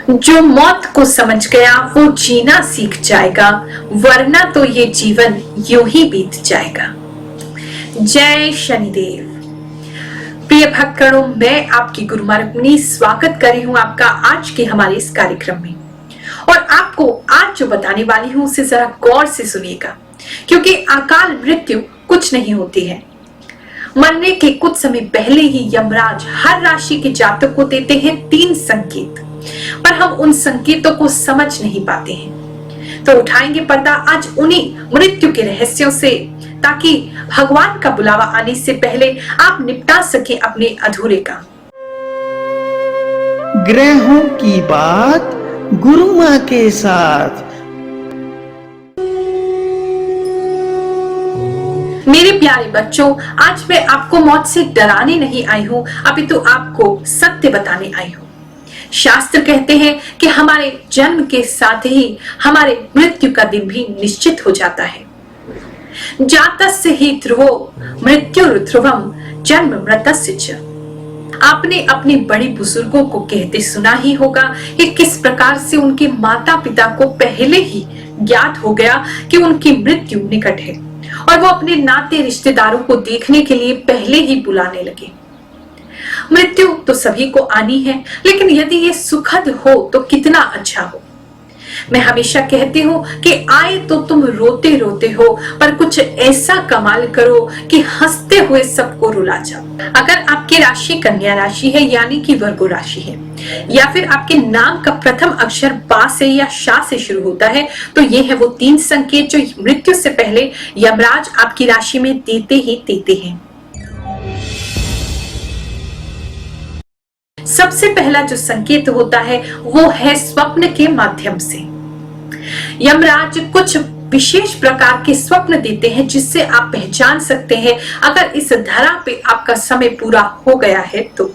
जो मौत को समझ गया वो जीना सीख जाएगा, वरना तो ये जीवन यूं ही बीत जाएगा। जय शनिदेव। प्रिय भक्तगणों, मैं आपकी गुरु माँ रुक्मिणी स्वागत कर रही हूँ आपका आज के हमारे इस कार्यक्रम में। और आपको आज जो बताने वाली हूँ उसे जरा गौर से सुनिएगा, क्योंकि अकाल मृत्यु कुछ नहीं होती है। मरने के कुछ समय पहले ही यमराज हर राशि के जातक को देते हैं 3 संकेत, पर हम उन संकेतों को समझ नहीं पाते हैं। तो उठाएंगे पर्दा आज उन्हीं मृत्यु के रहस्यों से, ताकि भगवान का बुलावा आने से पहले आप निपटा सके अपने अधूरे काम। ग्रहों की बात गुरु माँ के साथ। मेरे प्यारे बच्चों, आज मैं आपको मौत से डराने नहीं आई हूँ, अपितु आपको सत्य बताने आई हूँ। शास्त्र कहते हैं कि हमारे जन्म के साथ ही हमारे मृत्यु का दिन भी निश्चित हो जाता है। जातस्य ही ध्रुवो मृत्युर्ध्रुवम जन्म मृतस्य च। आपने अपने बड़े बुजुर्गों को कहते सुना ही होगा कि किस प्रकार से उनके माता पिता को पहले ही ज्ञात हो गया कि उनकी मृत्यु निकट है, और वो अपने नाते रिश्तेदारों को देखने के लिए पहले ही बुलाने लगे। मृत्यु तो सभी को आनी है, लेकिन यदि ये सुखद हो तो कितना अच्छा हो। मैं हमेशा कहती हूँ कि आए तो तुम रोते रोते हो, पर कुछ ऐसा कमाल करो कि हंसते हुए सबको रुला जाओ। अगर आपकी राशि कन्या राशि है, यानी कि वर्गो राशि है, या फिर आपके नाम का प्रथम अक्षर बा से या शा से शुरू होता है, तो ये है वो 3 संकेत जो मृत्यु से पहले यमराज आपकी राशि में देते ही देते हैं। सबसे पहला जो संकेत होता है वो है स्वप्न के माध्यम से। यमराज कुछ विशेष प्रकार के स्वप्न देते हैं जिससे आप पहचान सकते हैं अगर इस धरा पे आपका समय पूरा हो गया है तो।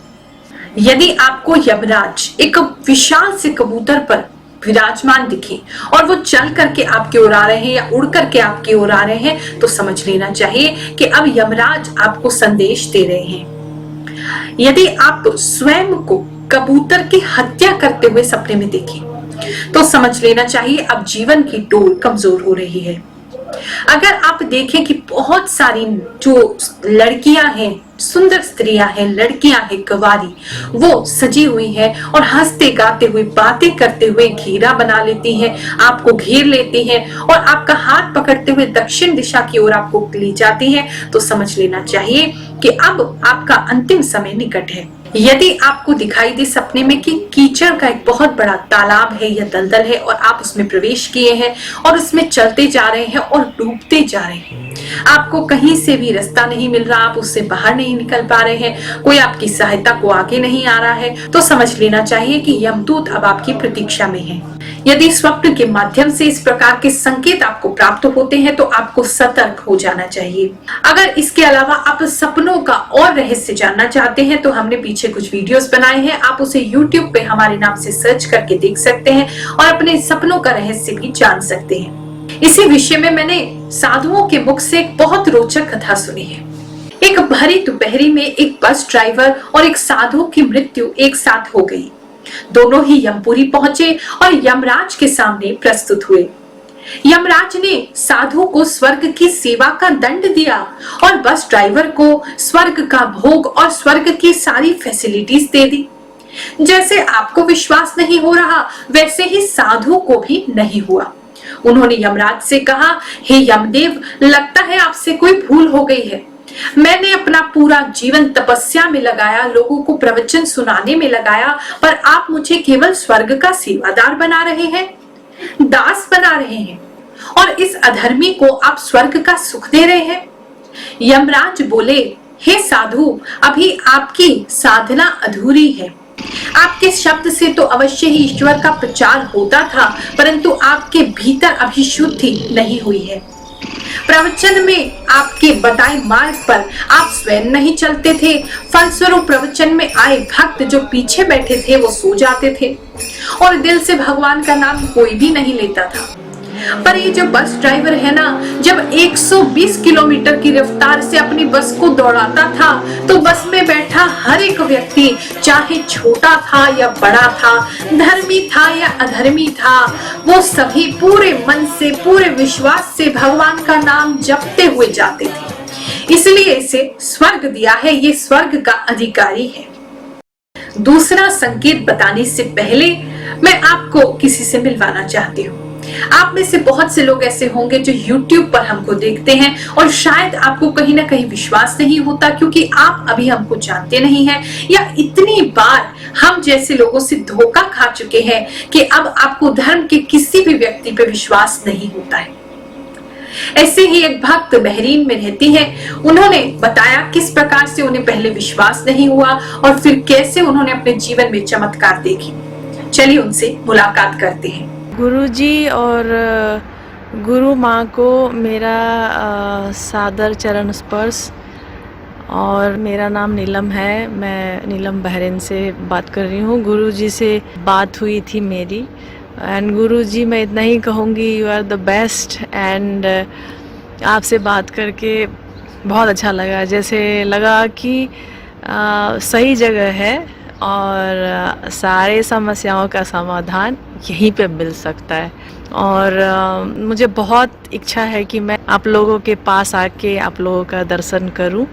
यदि आपको यमराज एक विशाल से कबूतर पर विराजमान दिखे और वो चल करके आपकी ओर आ रहे हैं या उड़ करके आपकी ओर आ रहे हैं, तो समझ लेना चाहिए कि अब यमराज आपको संदेश दे रहे हैं। यदि आप स्वयं को कबूतर की हत्या करते हुए सपने में देखें, तो समझ लेना चाहिए अब जीवन की डोर कमजोर हो रही है। अगर आप देखें कि बहुत सारी जो लड़कियां हैं, सुंदर स्त्रियां हैं, लड़कियां हैं, कवारी, वो सजी हुई हैं और हंसते गाते हुए बातें करते हुए घेरा बना लेती हैं, आपको घेर लेती हैं और आपका हाथ पकड़ते हुए दक्षिण दिशा की ओर आपको ले जाती हैं, तो समझ लेना चाहिए कि अब आपका अंतिम समय निकट है। यदि आपको दिखाई दे सपने में कि कीचड़ का एक बहुत बड़ा तालाब है या दलदल है और आप उसमें प्रवेश किए हैं और उसमें चलते जा रहे हैं और डूबते जा रहे हैं, आपको कहीं से भी रास्ता नहीं मिल रहा, आप उससे बाहर नहीं निकल पा रहे हैं, कोई आपकी सहायता को आगे नहीं आ रहा है, तो समझ लेना चाहिए कि यमदूत अब आपकी प्रतीक्षा में है। यदि स्वप्न के माध्यम से इस प्रकार के संकेत आपको प्राप्त होते हैं तो आपको सतर्क हो जाना चाहिए। अगर इसके अलावा आप सपनों का और रहस्य जानना चाहते हैं तो हमने पीछे कुछ वीडियोस बनाए हैं, आप उसे YouTube पे हमारे नाम से सर्च करके देख सकते हैं और अपने सपनों का रहस्य भी जान सकते हैं। इसी विषय में मैंने साधुओं के मुख से एक बहुत रोचक कथा सुनी है। एक भरी दोपहरी में एक बस ड्राइवर और एक साधु की मृत्यु एक साथ हो गई। दोनों ही यमपुरी पहुंचे और यमराज के सामने प्रस्तुत हुए। यमराज ने साधु को स्वर्ग की सेवा का दंड दिया और बस ड्राइवर को स्वर्ग का भोग और स्वर्ग की सारी फैसिलिटीज दे दी। जैसे आपको विश्वास नहीं हो रहा, वैसे ही साधु को भी नहीं हुआ। उन्होंने यमराज से कहा, हे यमदेव, लगता है आपसे कोई भूल हो गई है। मैंने अपना पूरा जीवन तपस्या में लगाया, लोगों को प्रवचन सुनाने में लगाया, पर आप मुझे केवल स्वर्ग का सेवादार बना रहे हैं, दास बना रहे हैं, और इस अधर्मी को आप स्वर्ग का सुख दे रहे हैं। यमराज बोले, हे साधु, अभी आपकी साधना अधूरी है। आपके शब्द से तो अवश्य ही ईश्वर का प्रचार होता था, परंतु आपके भीतर अभी शुद्धि नहीं हुई है। प्रवचन में आपके बताए मार्ग पर आप स्वयं नहीं चलते थे, फलस्वरूप प्रवचन में आए भक्त जो पीछे बैठे थे वो सो जाते थे और दिल से भगवान का नाम कोई भी नहीं लेता था। पर ये जो बस ड्राइवर है ना, जब 120 किलोमीटर की रफ्तार से अपनी बस को दौड़ाता था तो बस में बैठा हर एक व्यक्ति, चाहे छोटा था या बड़ा था, धर्मी था या अधर्मी था, वो सभी पूरे मन से, पूरे विश्वास से भगवान का नाम जपते हुए जाते थे। इसलिए इसे स्वर्ग दिया है, ये स्वर्ग का अधिकारी है। दूसरा संकेत बताने से पहले मैं आपको किसी से मिलवाना चाहती हूँ। आप में से बहुत से लोग ऐसे होंगे जो YouTube पर हमको देखते हैं और शायद आपको कहीं ना कहीं विश्वास नहीं होता, क्योंकि आप अभी हमको जानते नहीं हैं या इतनी बार हम जैसे लोगों से धोखा खा चुके हैं कि अब आपको धर्म के किसी भी व्यक्ति पे विश्वास नहीं होता है। ऐसे ही एक भक्त बहरीन में रहती है। उन्होंने बताया किस प्रकार से उन्हें पहले विश्वास नहीं हुआ और फिर कैसे उन्होंने अपने जीवन में चमत्कार देखे। चलिए उनसे मुलाकात करते हैं। गुरुजी और गुरु माँ को मेरा सादर चरण स्पर्श। और मेरा नाम नीलम है, मैं नीलम बहरीन से बात कर रही हूँ। गुरुजी से बात हुई थी मेरी, एंड गुरुजी मैं इतना ही कहूँगी, you are the best. And आपसे बात करके बहुत अच्छा लगा, जैसे लगा कि सही जगह है और सारे समस्याओं का समाधान यहीं पे मिल सकता है। और मुझे बहुत इच्छा है कि मैं आप लोगों के पास आके आप लोगों का दर्शन करूं,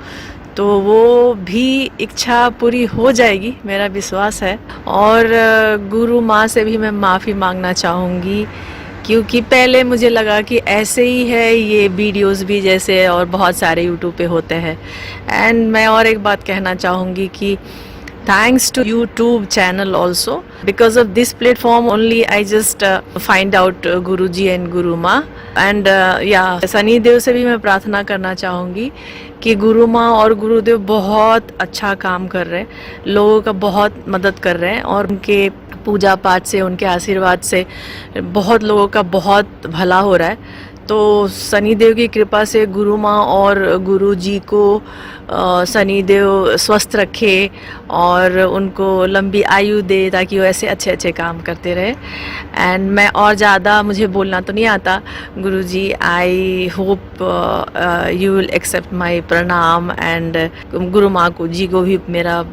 तो वो भी इच्छा पूरी हो जाएगी, मेरा विश्वास है। और गुरु माँ से भी मैं माफ़ी मांगना चाहूँगी, क्योंकि पहले मुझे लगा कि ऐसे ही है ये वीडियोस भी जैसे और बहुत सारे यूट्यूब पे होते हैं। एंड मैं और एक बात कहना चाहूँगी कि thanks to YouTube channel also, because of this platform only I just find out Guruji and Guru Ma। and yeah, Sunny देव से भी मैं प्रार्थना करना चाहूँगी कि गुरु माँ और गुरुदेव बहुत अच्छा काम कर रहे हैं, लोगों का बहुत मदद कर रहे हैं, और उनके पूजा पाठ से, उनके आशीर्वाद से बहुत लोगों का बहुत भला हो रहा है। तो सनी देव की कृपा से गुरु माँ और गुरु जी को सनी देव स्वस्थ रखे और उनको लंबी आयु दे, ताकि वो ऐसे अच्छे अच्छे काम करते रहे। एंड मैं और ज़्यादा, मुझे बोलना तो नहीं आता। Guru ji, I hope you will accept my pranam, and गुरु माँ को जी को भी मेरा।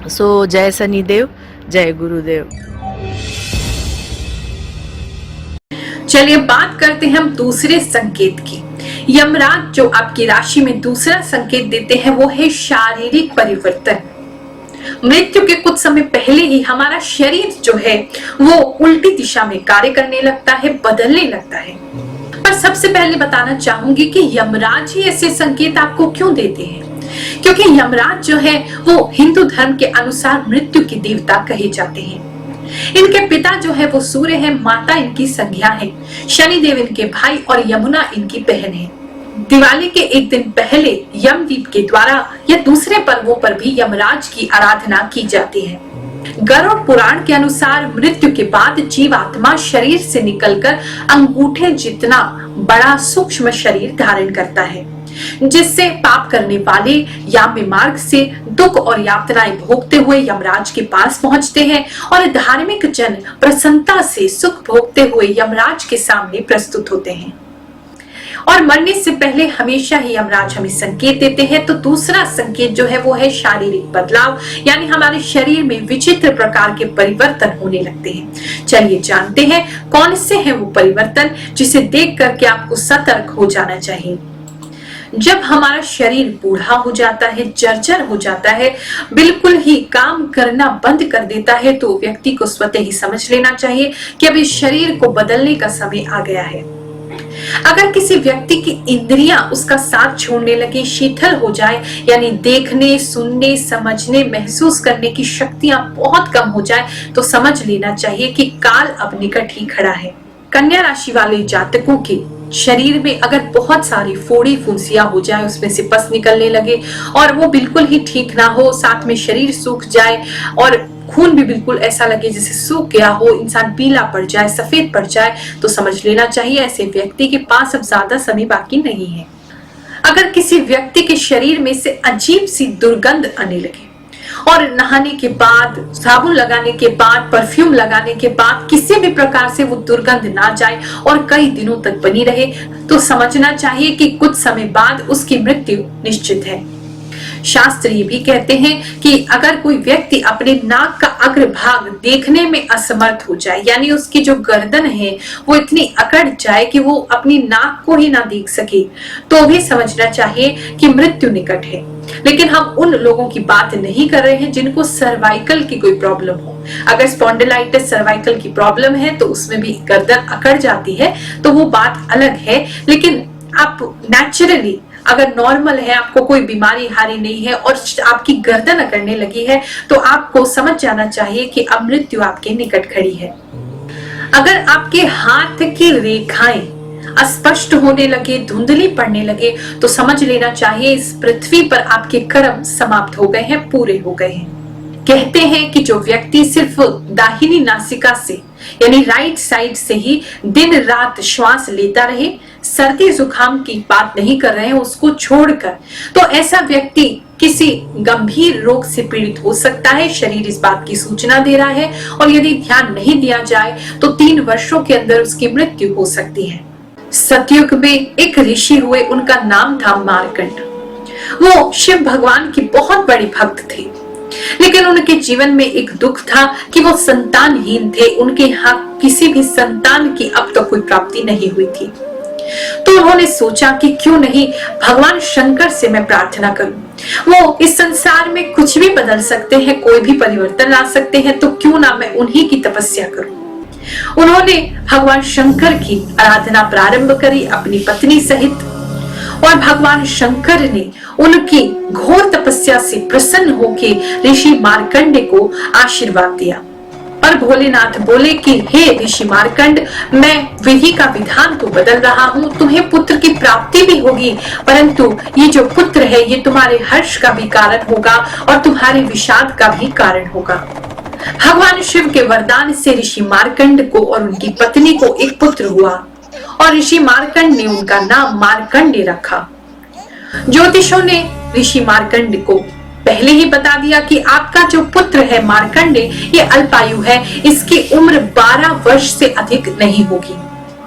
सो जय सनी देव, जय गुरुदेव। चलिए बात करते हैं हम दूसरे संकेत की। यमराज जो आपकी राशि में दूसरा संकेत देते हैं वो है शारीरिक परिवर्तन। मृत्यु के कुछ समय पहले ही हमारा शरीर जो है वो उल्टी दिशा में कार्य करने लगता है, बदलने लगता है। पर सबसे पहले बताना चाहूंगी कि यमराज ही ऐसे संकेत आपको क्यों देते हैं, क्योंकि यमराज जो है वो हिंदू धर्म के अनुसार मृत्यु की देवता कहे जाते हैं। इनके पिता जो है वो सूर्य है, माता इनकी संज्ञा है, शनिदेव इनके भाई और यमुना इनकी बहन है। दिवाली के एक दिन पहले यमदीप के द्वारा या दूसरे पर्वों पर भी यमराज की आराधना की जाती है। गरुड़ पुराण के अनुसार मृत्यु के बाद जीवात्मा शरीर से निकलकर अंगूठे जितना बड़ा सूक्ष्म शरीर धारण करता है, जिससे पाप करने वाले याम्य मार्ग से दुख और यातनाएं भोगते हुए यमराज के पास पहुंचते हैं और धार्मिक जन प्रसन्नता से सुख भोगते हुए यमराज के सामने प्रस्तुत होते हैं। और मरने से पहले हमेशा ही यमराज हमें संकेत देते हैं। तो दूसरा संकेत जो है वो है शारीरिक बदलाव, यानी हमारे शरीर में विचित्र प्रकार के परिवर्तन होने लगते हैं। चलिए जानते हैं कौन से हैं वो परिवर्तन जिसे देख करके आपको सतर्क हो जाना चाहिए। जब हमारा शरीर बूढ़ा हो जाता है, जर्जर हो जाता है, बिल्कुल ही काम करना बंद कर देता है, तो व्यक्ति को स्वतः ही समझ लेना चाहिए कि अब इस शरीर को बदलने का समय आ गया है। अगर किसी व्यक्ति की इंद्रियां उसका साथ छोड़ने लगे, शिथिल हो जाए, यानी देखने, सुनने, समझने, महसूस करने की शक्तियां बहुत कम हो जाए, तो समझ लेना चाहिए कि काल अब निकट ही खड़ा है। कन्या राशि वाले जातकों के शरीर में अगर बहुत सारी फोड़ी फुंसियां हो जाए, उसमें से पस निकलने लगे और वो बिल्कुल ही ठीक ना हो, साथ में शरीर सूख जाए और खून भी बिल्कुल ऐसा लगे जैसे सूख गया हो, इंसान पीला पड़ जाए, सफेद पड़ जाए, तो समझ लेना चाहिए ऐसे व्यक्ति के पास अब ज्यादा समय बाकी नहीं है। अगर किसी व्यक्ति के शरीर में से अजीब सी दुर्गंध आने लगे और नहाने के बाद, साबुन लगाने के बाद, परफ्यूम लगाने के बाद किसी भी प्रकार से वो दुर्गंध ना जाए और कई दिनों तक बनी रहे, तो समझना चाहिए कि कुछ समय बाद उसकी मृत्यु निश्चित है। शास्त्र ये भी कहते हैं कि अगर कोई व्यक्ति अपने नाक का अग्रभाग देखने में असमर्थ हो जाए, यानी उसकी जो गर्दन है वो इतनी अकड़ जाए कि वो अपनी नाक को ही ना देख सके, तो भी समझना चाहिए कि मृत्यु निकट है। लेकिन हम उन लोगों की बात नहीं कर रहे हैं जिनको सर्वाइकल की कोई प्रॉब्लम हो। अगर स्पॉन्डिलाइटिस सर्वाइकल की प्रॉब्लम है तो उसमें भी गर्दन अकड़ जाती है, तो वो बात अलग है। लेकिन आप नेचुरली अगर नॉर्मल है, आपको कोई बीमारी हारी नहीं है और आपकी गर्दन अकड़ने लगी है, तो आपको समझ जाना चाहिए कि अब मृत्यु आपके निकट खड़ी है। अगर आपके हाथ की रेखाएं अस्पष्ट होने लगे, धुंधली पड़ने लगे, तो समझ लेना चाहिए इस पृथ्वी पर आपके कर्म समाप्त हो गए हैं, पूरे हो गए हैं। कहते हैं कि जो व्यक्ति सिर्फ दाहिनी नासिका से यानी राइट साइड से ही दिन रात श्वास लेता रहे, सर्दी जुकाम की बात नहीं कर रहे हैं उसको छोड़कर, तो ऐसा व्यक्ति किसी गंभीर रोग से पीड़ित हो सकता है। शरीर इस बात की सूचना दे रहा है और यदि ध्यान नहीं दिया जाए तो 3 वर्षों के अंदर उसकी मृत्यु हो सकती है। सतयुग में एक ऋषि हुए, उनका नाम था मार्कंड। वो शिव भगवान की बहुत बड़ी भक्त थे, लेकिन उनके जीवन में एक दुख था कि वो संतानहीन थे। उनके यहाँ किसी भी संतान की अब तक कोई प्राप्ति नहीं हुई थी। तो उन्होंने सोचा कि क्यों नहीं भगवान शंकर से मैं प्रार्थना करूं। वो इस संसार में कुछ भी बदल सकते हैं, कोई भी परिवर्तन ला सकते हैं, तो क्यों ना मैं उन्हीं की तपस्या करूं। उन्होंने भगवान शंकर की आराधना प्रारंभ करी अपनी पत्नी सहित, और भगवान शंकर ने उनकी घोर तपस्या से प्रसन्न होकर ऋषि मार्कंडे को आशीर्वाद दिया। और भोलेनाथ बोले कि हे ऋषि मार्कंड, मैं विधि का विधान तो बदल रहा हूँ, तुम्हें पुत्र की प्राप्ति भी होगी, परंतु ये जो पुत्र है ये तुम्हारे हर्ष का भी कारण होगा और तुम्हारे विषाद का भी कारण होगा। भगवान शिव के वरदान से ऋषि मार्कंड को और उनकी पत्नी को एक पुत्र हुआ और ऋषि मार्कंड ने उनका नाम मार्कंडे रखा। ज्योतिषों ने ऋषि मार्कंड को पहले ही बता दिया कि आपका जो पुत्र है मार्कंडे, ये अल्पायु है, इसकी उम्र 12 वर्ष से अधिक नहीं होगी।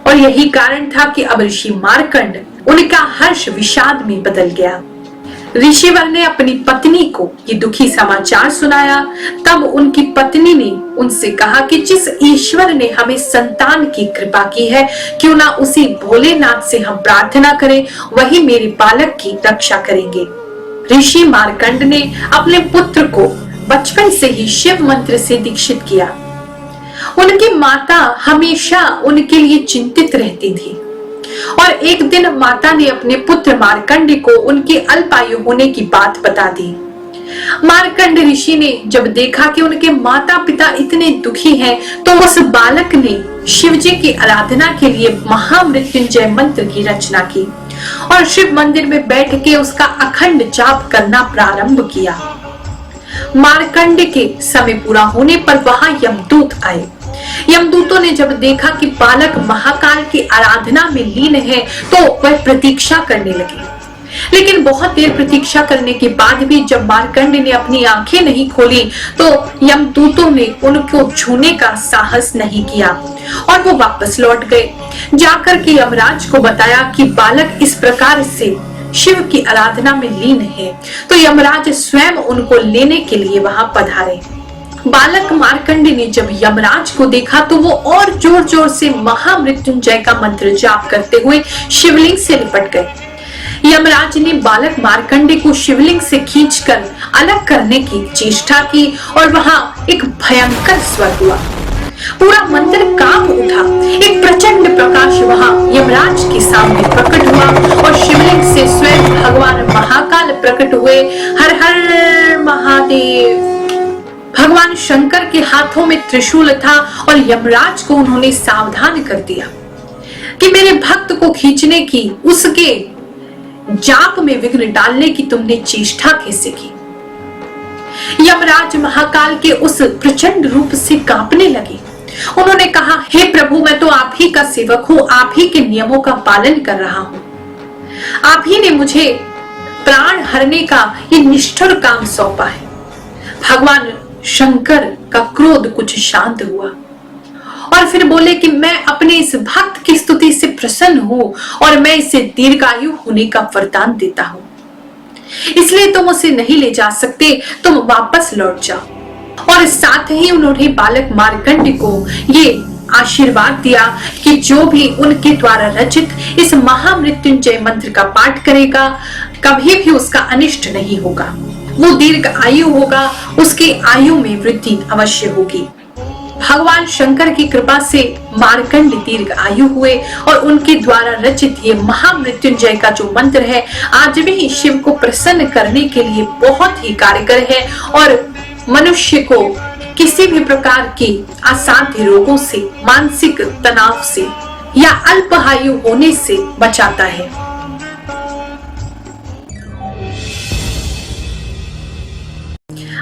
और यही कारण था कि अब ऋषि मार्कंड, उनका हर्ष विषाद में बदल गया। ऋषिवर ने अपनी पत्नी को ये दुखी समाचार सुनाया। तब उनकी पत्नी ने उनसे कहा कि जिस ईश्वर ने हमें संतान की कृपा की है, क्यों ना उसी भोलेनाथ से हम प्रार्थना करें, वही मेरे बालक की रक्षा करेंगे। ऋषि मार्कंड ने अपने पुत्र को बचपन से ही शिव मंत्र से दीक्षित किया। उनकी माता हमेशा उनके लिए चिंतित रहती थी और एक दिन माता ने अपने पुत्र मार्कंड को उनके अल्पायु होने की बात बता दी। मार्कंड ऋषि ने जब देखा कि उनके माता पिता इतने दुखी हैं, तो उस बालक ने शिव जी की आराधना के लिए महामृत्युंजय मंत्र की रचना की और शिव मंदिर में बैठ के उसका अखंड जाप करना प्रारंभ किया। मार्कंड के समय पूरा होने पर वहां यमदूत आए। यमदूतों ने जब देखा कि बालक महाकाल की आराधना में लीन है, तो वह प्रतीक्षा करने लगे। लेकिन बहुत देर प्रतीक्षा करने के बाद भी जब मार्कंड ने अपनी आंखें नहीं खोली, तो यमदूतों ने उनको छूने का साहस नहीं किया और वो वापस लौट गए। जाकर के यमराज को बताया कि बालक इस प्रकार से शिव की आराधना में लीन है, तो यमराज स्वयं उनको लेने के लिए वहां पधारे। बालक मार्कंड ने जब यमराज को देखा तो वो और जोर जोर से महामृत्युंजय का मंत्र जाप करते हुए शिवलिंग से लिपट गए। यमराज ने बालक मार्कंडे को शिवलिंग से खींचकर अलग करने की चेष्टा की और वहां एक भयंकर स्वर हुआ। पूरा मंदिर कांप उठा। एक प्रचंड प्रकाश वहां यमराज के सामने प्रकट हुआ और शिवलिंग से स्वयं भगवान महाकाल प्रकट हुए। हर हर महादेव। भगवान शंकर के हाथों में त्रिशूल था और यमराज को उन्होंने सावधान कर दिया कि मेरे भक्त को खींचने की, उसके जाप में विघ्न डालने की तुमने चेष्टा कैसे की। यमराज महाकाल के उस प्रचंड रूप से कांपने लगे। उन्होंने कहा, हे प्रभु, मैं तो आप ही का सेवक हूं, आप ही के नियमों का पालन कर रहा हूं। आप ही ने मुझे प्राण हरने का ये निष्ठुर काम सौंपा है। भगवान शंकर का क्रोध कुछ शांत हुआ और फिर बोले कि मैं अपने इस भक्त की स्तुति से प्रसन्न हूं और मैं इसे दीर्घायु होने का वरदान देता हूं, इसलिए तुम उसे नहीं ले जा सकते, तुम वापस लौट जाओ। और साथ ही उन्होंने बालक मार्कंड को ये आशीर्वाद दिया कि जो भी उनके द्वारा रचित इस महामृत्युंजय मंत्र का पाठ करेगा कभी भी उसका अनिष्ट नहीं होगा, वो दीर्घ आयु होगा, उसकी आयु में वृद्धि अवश्य होगी। भगवान शंकर की कृपा से मार्कंड दीर्घ आयु हुए और उनके द्वारा रचित ये महामृत्युंजय का जो मंत्र है आज भी शिव को प्रसन्न करने के लिए बहुत ही कारगर है और मनुष्य को किसी भी प्रकार की असाध्य रोगों से, मानसिक तनाव से या अल्पायु होने से बचाता है।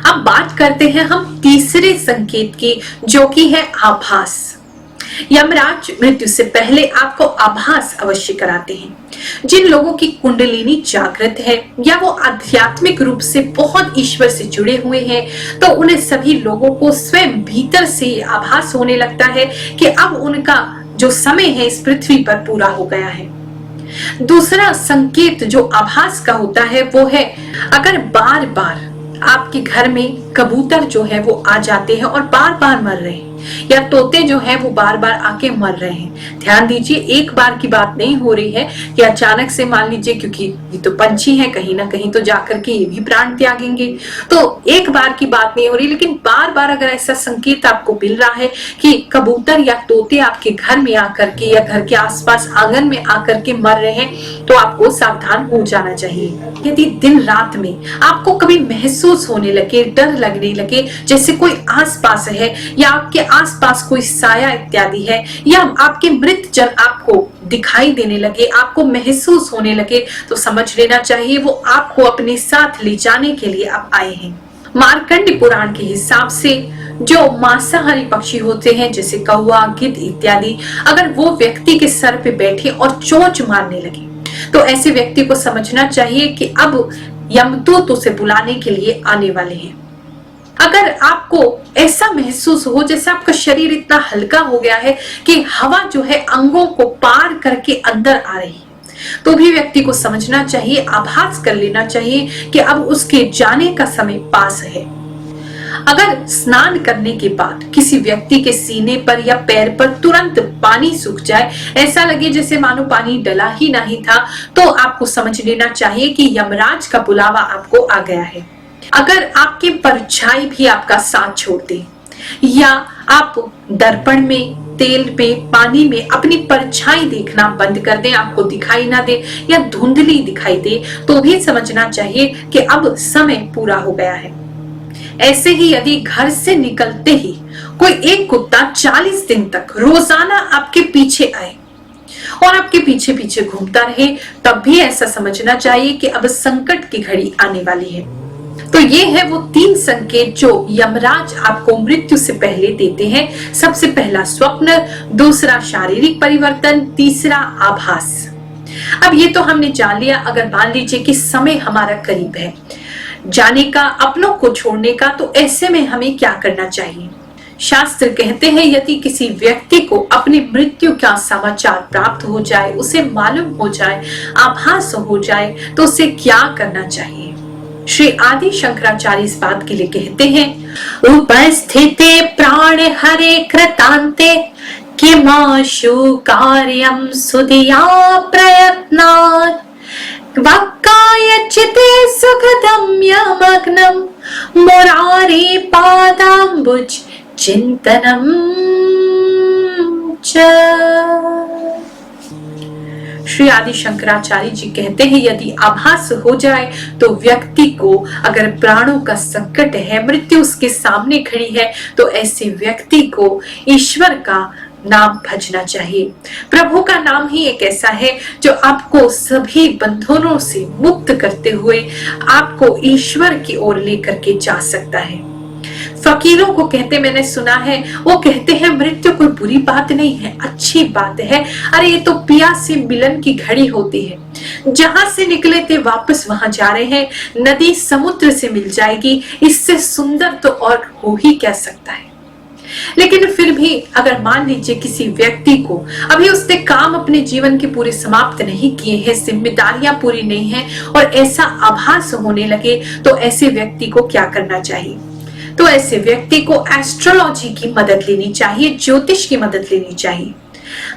अब बात करते हैं हम तीसरे संकेत की, जो कि है आभास। यमराज मृत्यु से पहले आपको आभास अवश्य कराते हैं। जिन लोगों की कुंडलिनी जागृत है या वो आध्यात्मिक रूप से बहुत ईश्वर से जुड़े हुए हैं तो उन्हें सभी लोगों को स्वयं भीतर से आभास होने लगता है कि अब उनका जो समय है इस पृथ्वी पर पूरा हो गया है। दूसरा संकेत जो आभास का होता है वो है अगर बार बार आपके घर में कबूतर जो है वो आ जाते हैं और बार बार मर रहे हैं या तोते जो है वो बार बार आके मर रहे हैं। ध्यान दीजिए, एक बार की बात नहीं हो रही है कि अचानक से मान लीजिए, क्योंकि ये तो पंछी है, कहीं ना कहीं तो जाकर के ये भी प्राण त्यागेंगे, तो एक बार की बात नहीं हो रही। लेकिन बार बार अगर ऐसा संकेत आपको मिल रहा है कि कबूतर या तोते आपके घर में आकर के या घर के आसपास आंगन में आकर के मर रहे हैं तो आपको सावधान हो जाना चाहिए। यदि दिन रात में आपको कभी महसूस होने लगे, डर लगने लगे जैसे कोई आसपास है या आपके आसपास कोई साया इत्यादि है या आपके मृत जन आपको दिखाई देने लगे, आपको महसूस होने लगे, तो समझ लेना चाहिए वो आपको अपने साथ ले जाने के लिए अब आए हैं। मार्कंड पुराण के हिसाब से जो मांसाहारी पक्षी होते हैं जैसे कौवा, गिद्ध इत्यादि, अगर वो व्यक्ति के सर पे बैठे और चोंच मारने लगे तो ऐसे व्यक्ति को समझना चाहिए कि अब यमदूत उसे बुलाने के लिए आने वाले हैं। अगर आपको ऐसा महसूस हो जैसे आपका शरीर इतना हल्का हो गया है कि हवा जो है अंगों को पार करके अंदर आ रही है, तो भी व्यक्ति को समझना चाहिए, आभास कर लेना चाहिए कि अब उसके जाने का समय पास है। अगर स्नान करने के बाद किसी व्यक्ति के सीने पर या पैर पर तुरंत पानी सूख जाए, ऐसा लगे जैसे मानो पानी डला ही नहीं था, तो आपको समझ लेना चाहिए कि यमराज का बुलावा आपको आ गया है। अगर आपकी परछाई भी आपका साथ छोड़ दे या आप दर्पण में, तेल में, पानी में अपनी परछाई देखना बंद कर दें, आपको दिखाई ना दे या धुंधली दिखाई दे, तो भी समझना चाहिए कि अब समय पूरा हो गया है। ऐसे ही यदि घर से निकलते ही कोई एक कुत्ता 40 दिन तक रोजाना आपके पीछे आए और आपके पीछे पीछे घूमता रहे, तब भी ऐसा समझना चाहिए कि अब संकट की घड़ी आने वाली है। तो ये है वो 3 संकेत जो यमराज आपको मृत्यु से पहले देते हैं। सबसे पहला स्वप्न, दूसरा शारीरिक परिवर्तन, तीसरा आभास। अब ये तो हमने जान लिया। अगर मान लीजिए कि समय हमारा करीब है जाने का, अपनों को छोड़ने का, तो ऐसे में हमें क्या करना चाहिए? शास्त्र कहते हैं यदि किसी व्यक्ति को अपनी मृत्यु का समाचार प्राप्त हो जाए, उसे मालूम हो जाए, आभास हो जाए, तो उसे क्या करना चाहिए? श्री आदि शंकराचार्य इस बात के लिए कहते हैं, उपस्थिते प्राण हरे कृतांते किमाशु कार्यम सुधिया प्रयत्नात् वाक्काय चिते सुखदं यमग्नं मुरारी पादाम्बुज चिंतनम च। श्री आदि शंकराचार्य जी कहते हैं यदि आभास हो जाए तो व्यक्ति को, अगर प्राणों का संकट है, मृत्यु उसके सामने खड़ी है, तो ऐसे व्यक्ति को ईश्वर का नाम भजना चाहिए। प्रभु का नाम ही एक ऐसा है जो आपको सभी बंधनों से मुक्त करते हुए आपको ईश्वर की ओर लेकर के जा सकता है। फकीरों को कहते, मैंने सुना है, वो कहते हैं मृत्यु कोई बुरी बात नहीं है, अच्छी बात है। अरे ये तो पिया से मिलन की घड़ी होती है, जहां से निकले थे वापस वहां जा रहे हैं, नदी समुद्र से मिल जाएगी, इससे सुंदर तो और हो ही क्या सकता है। लेकिन फिर भी अगर मान लीजिए किसी व्यक्ति को अभी उसने काम अपने जीवन के पूरे समाप्त नहीं किए हैं, जिम्मेदारियां पूरी नहीं हैं और ऐसा आभास होने लगे, तो ऐसे व्यक्ति को क्या करना चाहिए? तो ऐसे व्यक्ति को एस्ट्रोलॉजी की मदद लेनी चाहिए, ज्योतिष की मदद लेनी चाहिए।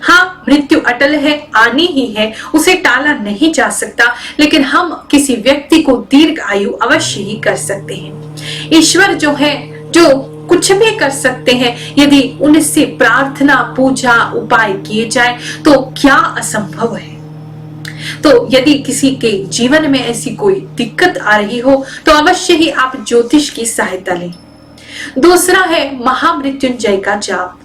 हाँ, मृत्यु अटल है, आनी ही है, उसे टाला नहीं जा सकता, लेकिन हम किसी व्यक्ति को दीर्घ आयु अवश्य ही कर सकते हैं। ईश्वर जो है, जो कुछ भी कर सकते हैं, यदि उनसे प्रार्थना, पूजा, उपाय किए जाए तो क्या असंभव है। तो यदि किसी के जीवन में ऐसी कोई दिक्कत आ रही हो तो अवश्य ही आप ज्योतिष की सहायता लें। दूसरा है महामृत्युंजय का जाप।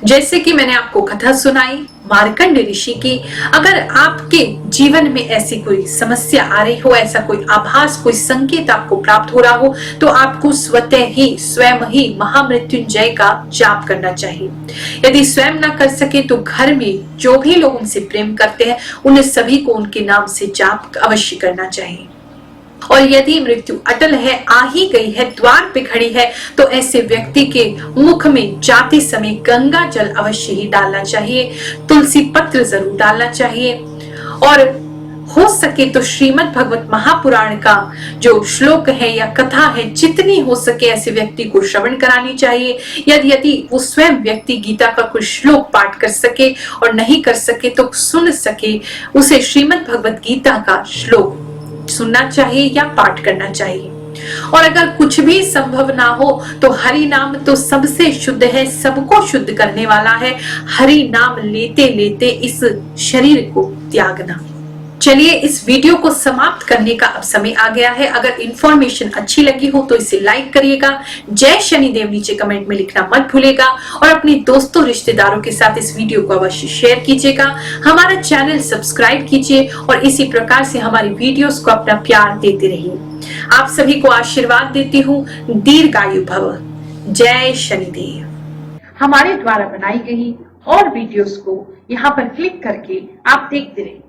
जैसे कि मैंने आपको कथा सुनाई मार्कंड ऋषि की, अगर आपके जीवन में ऐसी कोई समस्या आ रही हो, ऐसा कोई आभास, कोई संकेत आपको प्राप्त हो रहा हो, तो आपको स्वयं ही महामृत्युंजय का जाप करना चाहिए। यदि स्वयं ना कर सके तो घर में जो भी लोग उनसे प्रेम करते हैं, उन्हें सभी को उनके नाम से जाप अवश्य करना चाहिए। और यदि मृत्यु अटल है, आ ही गई है, द्वार पे खड़ी है, तो ऐसे व्यक्ति के मुख में जाते समय गंगा जल अवश्य ही डालना चाहिए, तुलसी पत्र जरूर डालना चाहिए और हो सके तो श्रीमद् भगवत महापुराण का जो श्लोक है या कथा है, जितनी हो सके ऐसे व्यक्ति को श्रवण करानी चाहिए। यदि वो स्वयं व्यक्ति गीता का कुछ श्लोक पाठ कर सके और नहीं कर सके तो सुन सके, उसे श्रीमद् भगवत गीता का श्लोक सुनना चाहिए या पाठ करना चाहिए। और अगर कुछ भी संभव ना हो तो हरि नाम तो सबसे शुद्ध है, सबको शुद्ध करने वाला है। हरि नाम लेते लेते इस शरीर को त्यागना। चलिए, इस वीडियो को समाप्त करने का अब समय आ गया है। अगर इंफॉर्मेशन अच्छी लगी हो तो इसे लाइक करिएगा, जय शनिदेव नीचे कमेंट में लिखना मत भूलेगा और अपने दोस्तों रिश्तेदारों के साथ इस वीडियो को अवश्य शेयर कीजिएगा। हमारा चैनल सब्सक्राइब कीजिए और इसी प्रकार से हमारी वीडियोस को अपना प्यार देते रहिए। आप सभी को आशीर्वाद देती हूँ, दीर्घायु भव। जय शनिदेव। हमारे द्वारा बनाई गई और वीडियोस को यहाँ पर क्लिक करके आप देखते रहिए।